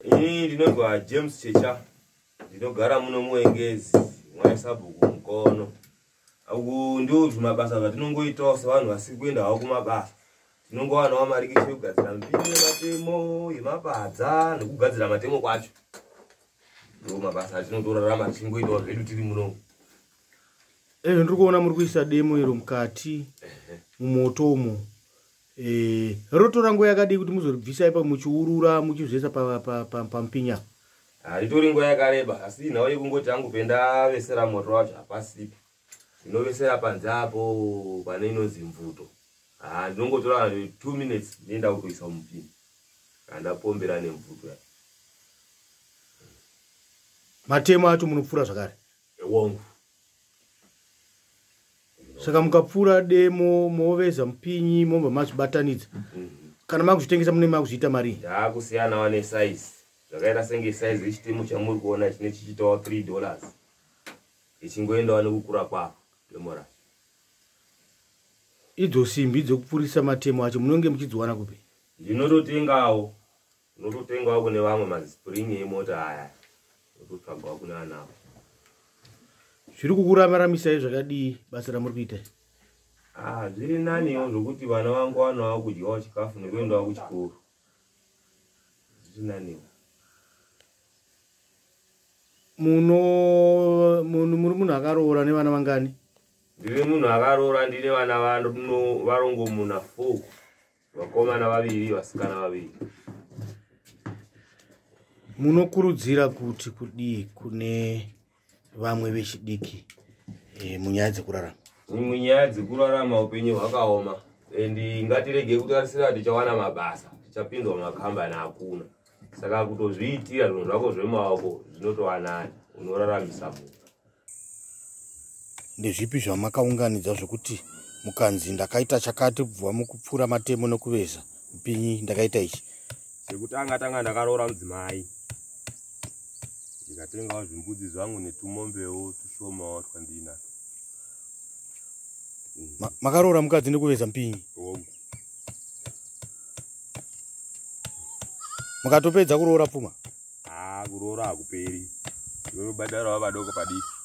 Ini ndinonzwa James Checha. Ndinogara muno muengezi. Mwaisabhuku mukono. Aku ndio zvimabasa zvatinongoitawo sevanhu vasi kuenda hawo kumabasa. Tinongowana marikisho kugadzira mpini yematemo, yemapadza nekugadzira matemo kwacho. Ndio mabasa atinotorarama tichingoitawo zvedu tiri muno. Ndiri kuona muri kuisa demo iro mukati mumoto umo. Rotora nguva yakadii kuti muzoribvisa ipa muchiurura muchizvesa pampinya? Ritori nguva yakareba, asi nhau yekungoti hangu pendavesera moto wacho hapasipo. Ndinovesera panze apo pane inonzi mvuto. Ndinongotora 2 minutes ndienda kuisa mupini. Kandapombera nemvuto ya. Matemo acho munopfura zvakare? Wongu. Saka mukapfura demo moveza mupinyi momba mazvibatanidza. Kana makuzvitengesa mune makuzviita mari? Ndakusiyanawo nesize. Zvakaita senge size yechitemo chamuri kuona chine chichitawo $3. Ichingoendawo nekukura kwako demo racho. Idzo simbi dzokupfurisa matemo acho munonge muchidziwana kupi? Ndinototengawo. Unototengawo kune vamwe maspring emota aya. Unototsvagawo kune anawo. Zviri kukuraramisa zvakadii basa ramuri kuita? Zviri naniwo zvokuti vana vangu vanawo kudyawo chikafu nekuendawo kuchikoro. Zviri naniwo. Muri munhu akaroora nevana vangani? Ndiri munhu akaroora ndine vana varongomuna 4. Vakomana 2, vasikana 2. Munokurudzira kuti kudii kune vamwe vechidiki munyaya dzekurarama? Munyaya dzekurarama upenyu hwakaoma. Ngatirege kutarisira tichawana mabasa, tichapindwa mumakambani hakuna. Saka kutozviitira zvinhu zvako zvemaoko zvinotova nani, unoraramisa munhu. Ndezvipi zvamakaunganidza zvokuti mukanzi ndakaita chakati kubva mukupfura matemo nokuveza mupinyi ndakaita ichi? Sekutanga ndakaroora mudzimai. Ndikatengawo zvimbudzi zvangu netumombewo tushomawo twandinato. Makaroora mukadzi nekuveza mupinyi? Mukatopedza kuroora pfuma? Kuroora hakuperi. Ndinobhadharawo vadoko padiki.